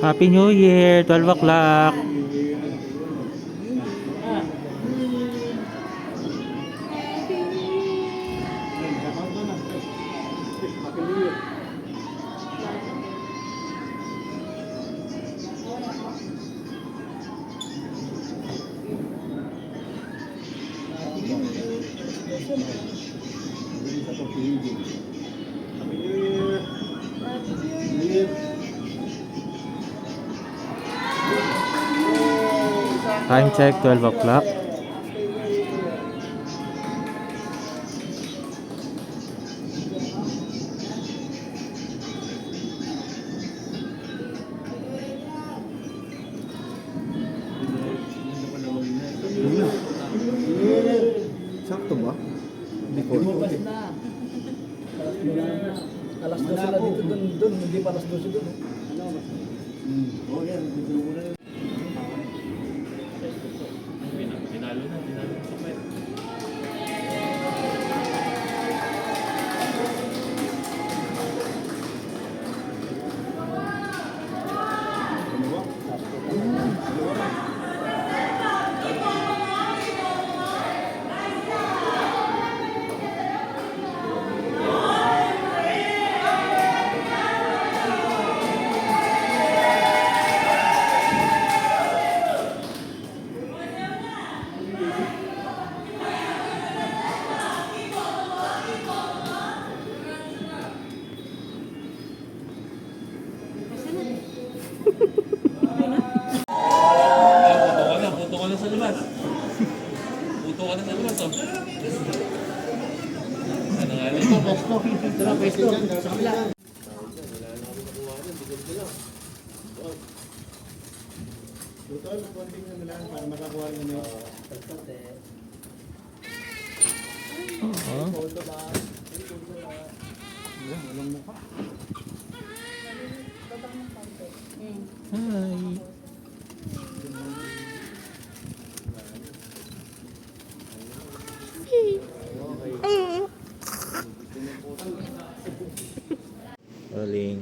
Happy New Year, 12 o'clock. Time check, 12 o'clock. Sakto ba? Before. Alas 12 na dito dun, hindi pa alas 12 dun. Oh, yan. Tinalo na sa pet. Puto ka na sa labas. Puto ka na sa labas, oh. Ano nga rin? Tara, pwesto. Sa kabila. Total, konting na lang para makakuha na nyo. Walang mukha. Hi. Rolling.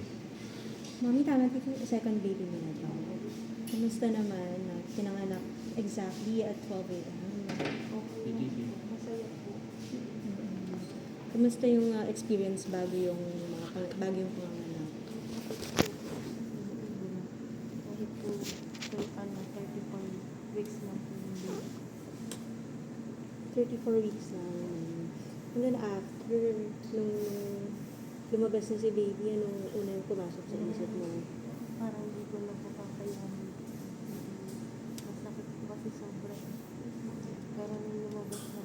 Mami, tama dito second baby mo na to. Kumusta naman na pinanganak exactly at 12 a.m.? Masaya po. Kumusta yung experience bago yung bago yung panganganak? Kahit po, kahit 34 weeks lang po yung baby. 34 weeks lang. And then after, nung lumabas na si baby, anong una yung pumasok sa isip mo? Parang hindi ko na po kakayanin. Masakit po kasi sobra. Pero nung lumabas na,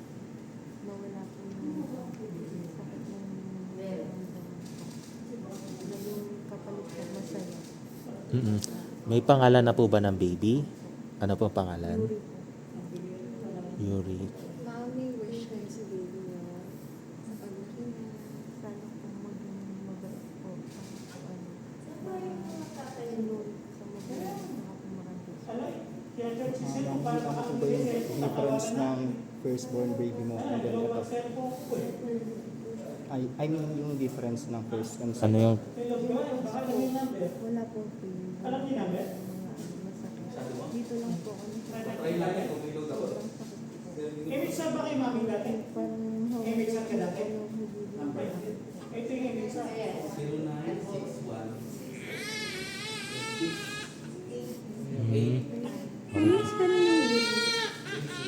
nawala po yung sakit ng nararamdaman ko. Naging kapalit na masaya. May pangalan na po ba ng baby? Ano po pangalan? Yuri po. Yuri. Mami, wish kayo si baby niya sa paglaki niya. Sana po maging mabait po. Sana po sinuri sa mabait na kumarandis. Nakita mo po ba yung difference ng firstborn baby mo and then ito? I mean yung difference ng first and Ano second. yung Wala po feeling. Alam niyo namin? Masakit. Dito lang po ako. Sobrang sakit po. Image saan ba kay mami dati? Parang Image saan ka dati? hindi. Ito yung image saan. Mas ka rin yung baby.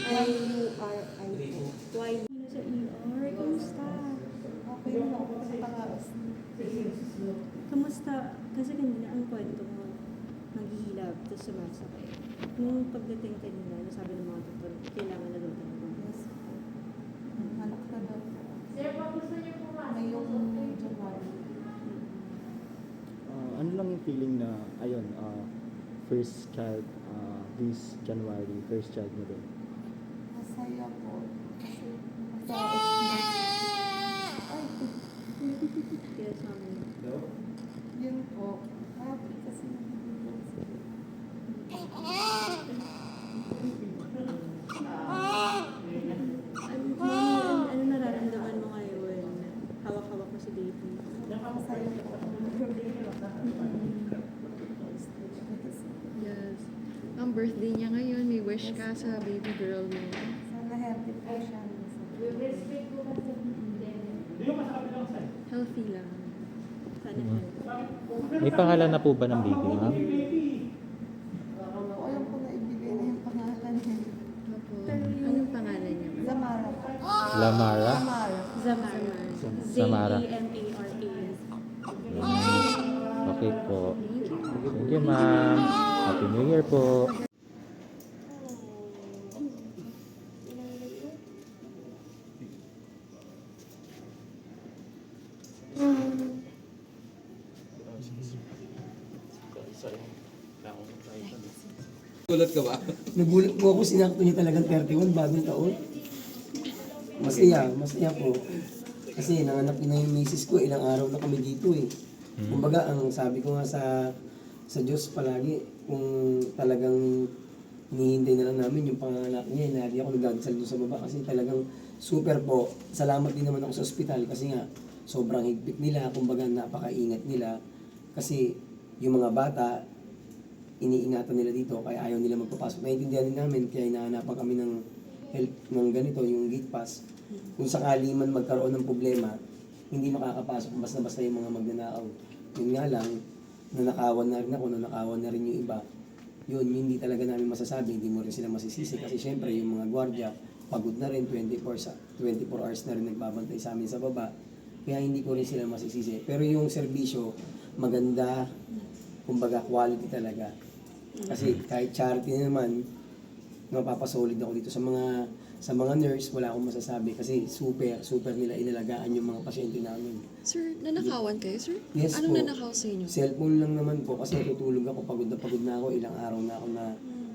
I-U-R-I po. Why? Sa ER, kamusta? Okay lang ako sa pangalas. Kamusta? Kasi kanina ang kwento mo, naghihilab, tapos sumasakit. Nung pagdating kanina, nasabi ng mga doktor, kailangan na daw talaga. Yes. Anak ka daw. Sir, pa gusto niyo po ngayong January. Ano lang yung feeling na, ayun, first child, this January, first child mo din? Masaya po. Kasi masaya. Ay, Kaya sa amin, yun po. Happy kasi nabibigyan sila. ano nararamdaman mo ngayon? Hawak-hawak mo si baby. Masaya po. ang birthday niya ngayon, may wish ka sa baby girl mo. Sana healthy po siya. Healthy lang. Sana May pangalan na po ba ng baby, ma'am? Alam ko na ibigay na yung pangalan niya. Opo. Anong pangalan niya? Zamara. Lamara? Zamara. Zamara. Samara. Zamara. Okay po. Thank you, ma'am. Happy New Year po. Gulat ka ba? Nagulat po ako, sinakto niya talagang 31, bagong taon. Masaya po. Kasi nanganak na yung misis ko, ilang araw na kami dito eh. Kumbaga, ang sabi ko nga sa Diyos palagi, kung talagang hinihintay na lang namin yung panganak niya, lagi ako nagdadasal doon sa baba kasi talagang super po. Salamat din naman ako sa ospital kasi nga sobrang higpit nila, kumbaga napakaingat nila. Kasi yung mga bata, iniingatan nila dito kaya ayaw nila magpapasok. Naiintindihan din namin kaya hinahanapan kami ng help ng ganito, yung gate pass. Kung sakali man magkaroon ng problema, hindi makakapasok basta-basta yung mga magnanakaw. Yun nga lang, nanakawan na rin ako, nanakawan na rin yung iba. Yun, hindi talaga namin masasabi, hindi mo rin sila masisisi kasi syempre yung mga gwardiya, pagod na rin, 24 hours na rin nagbabantay sa amin sa baba. Kaya hindi ko rin sila masisisi. Pero yung serbisyo, maganda, kumbaga quality talaga. Kasi kahit charity naman, mapapasolid ako dito sa mga nurse, wala akong masasabi kasi super nila inalagaan yung mga pasyente namin. Sir, nanakawan kayo, sir? Yes Anong po. nanakaw sa inyo? Cellphone lang naman po kasi tutulog ako, pagod na ako, ilang araw na ako na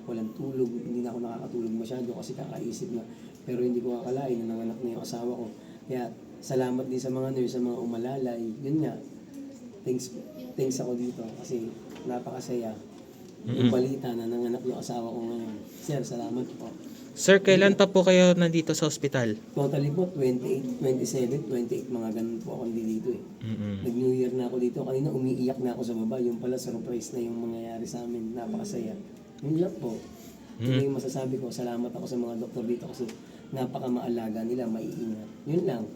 walang tulog, hindi na ako nakakatulog masyado kasi kakaisip na. Pero hindi ko akalain na nanganak na yung asawa ko. Kaya salamat din sa mga nurse, sa mga umalalay. Yun nga, thanks ako dito kasi napakasaya. Yung balita na nanganak yung asawa ko ngayon. Sir, salamat po. Sir, kailan pa po kayo nandito sa ospital? Totally po, 28, 27, 28, mga ganun po ako dito eh. Nag-New Year na ako dito. Kanina umiiyak na ako sa baba. Yung pala surprise na yung mangyayari sa amin. Napakasaya. Yun lang po. Ito yung masasabi ko. Salamat ako sa mga doktor dito kasi napaka-maalaga nila, maiingat. Yun lang.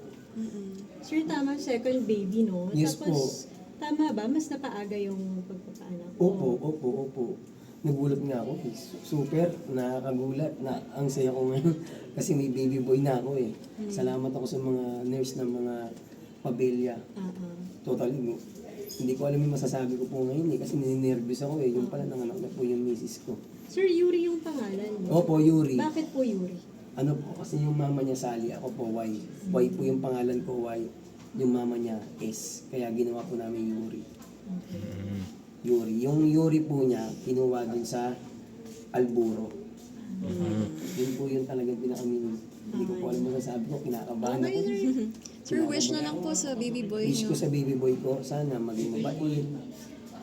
Sir, tama, second baby, no? Yes Tapos, tama ba? Mas napaaga yung pagpapaanak mo? Opo. Nagulat nga ako. Super, nakakagulat na ang saya ko ngayon. Kasi may baby boy na ako eh. Salamat ako sa mga nurse ng mga pabelya. Totally, hindi ko alam yung masasabi ko po ngayon eh. Kasi ninervous ako eh. Yung pala nanganak na po yung misis ko. Sir, Yuri yung pangalan mo? Opo, Yuri. Bakit po Yuri? Ano po, kasi yung mama niya Sally, ako po Y. Y po yung pangalan ko, Y. Yung mama niya S. Kaya ginawa po namin Yuri. Yuri. Yung Yuri po niya, kinuha dun sa Alburo. Yun po yung talagang pinaka-meaning. Hindi ko po alam mo sabi ko, kinakabahan ako. Sir, wish na lang po sa baby boy Wish niyo. ko sa baby boy ko, sana maging mabait,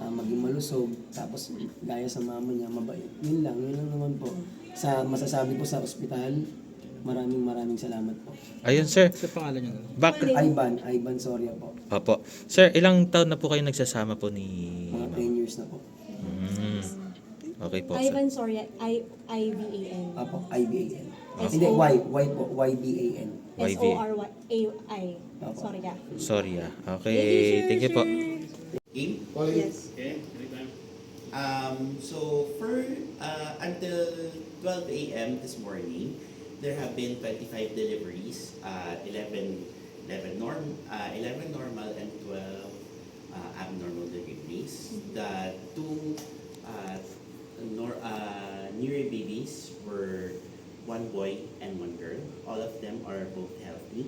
maging malusog, tapos gaya sa mama niya, mabait. Yun lang naman po. Sa masasabi ko sa ospital, maraming salamat po. Ayun, sir. Back. Ivan Soria po. Opo. Sir, ilang taon na po kayo nagsasama po ni Mga ma'am? 10 years na po. Okay po, sir. Ivan Soria, I-V-A-N. Apo, IBAN. Hindi, Y po, YBAN. S-O-R-Y-A-I. Opo. Soria. Sorry ah. Okay, thank you po. Yes. So for until 12 a.m. this morning, there have been 25 deliveries, 11 normal and 12 abnormal deliveries. The two neuro babies were one boy and one girl. All of them are both healthy.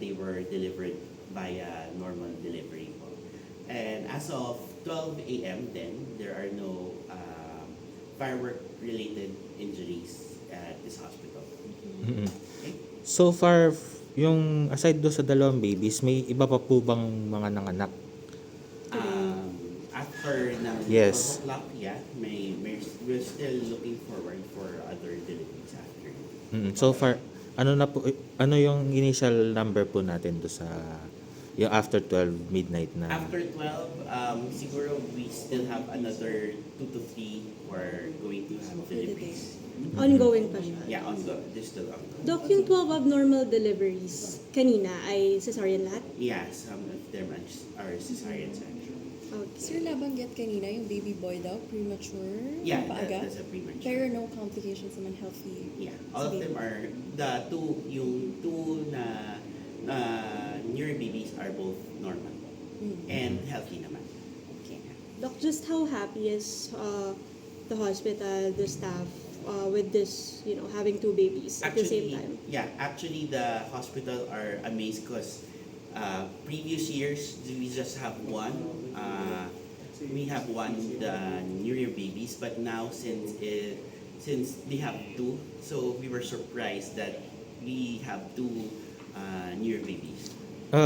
They were delivered via normal delivery. And as of 12 a.m. then, there are no firework-related injuries at this hospital. Okay? So far, yung aside do sa dalawang babies, may iba pa po bang mga nanganak? After ng Yes. 12 o'clock, yeah, we're still looking forward for other deliveries after. So far, ano yung initial number po natin do sa yung after 12 midnight na? After 12, siguro we still have another 2 to 3 who are going to to have deliveries. Ongoing pa siya. Yeah, ongoing. This still ongoing. Doc, yung 12 abnormal deliveries kanina ay cesarean lahat? Yeah, some of them are cesareans actually. Okay. Sir, nabanggit kanina yung baby boy daw, premature, Yeah, paaga. that's a premature. Pero no complications naman, healthy. Yeah, all of them are yung two na newer babies are both normal and healthy naman. Okay. Doc, just how happy is the hospital, the staff, with this, having two babies at the same time? Yeah, actually the hospital are amazed because previous years we just have one. We have one the New Year babies, but now since they have two, so we were surprised that we have two New Year babies.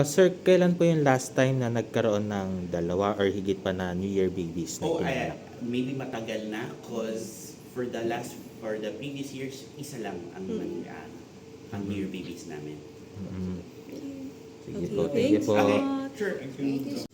Sir, kailan po yung last time na nagkaroon ng dalawa or higit pa na New Year babies na pinanganak? Maybe matagal na because for the previous years isa lang ang ang New Year babies namin. Sige Okay, po, thank you thanks po. a Okay, lot. sure. Thank you.